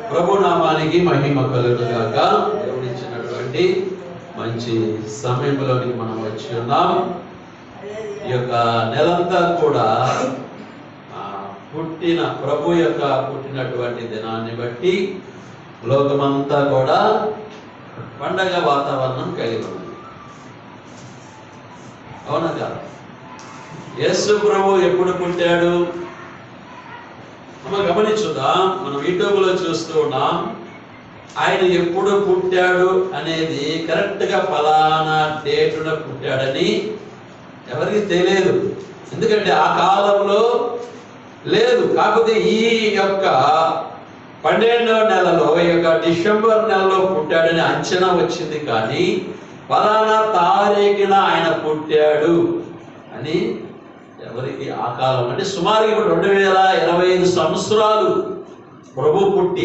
ప్రభు నామానికి మహిమ కలుగుగాక. దేవుడిచ్చినటువంటి మంచి సమయంలోనికి మనం వచ్చి ఉన్నాం. ఈ యొక్క నెలంతా కూడా పుట్టిన ప్రభు యొక్క పుట్టినటువంటి దినాన్ని బట్టి లోకమంతా కూడా పండగ వాతావరణం కలిగి ఉంది. అవునా కాదు? యేసు ప్రభు ఎప్పుడు పుట్టాడు? మనం గమనించుదాం. మనం యూట్యూబ్లో చూస్తూ ఉన్నాం. ఆయన ఎప్పుడు పుట్టాడు అనేది కరెక్ట్గా ఫలానా డేటున పుట్టాడని ఎవరికి తెలియదు. ఎందుకంటే ఆ కాలంలో లేదు. కాకపోతే ఈ యొక్క 12వ నెలలో, ఈ యొక్క డిసెంబర్ నెలలో పుట్టాడని అంచనా వచ్చింది. కానీ ఫలానా తారీఖున ఆయన పుట్టాడు అని ఎవరికి ఆ కాలం అంటే సుమారు ఇప్పుడు 2025 సంవత్సరాలు ప్రభు పుట్టి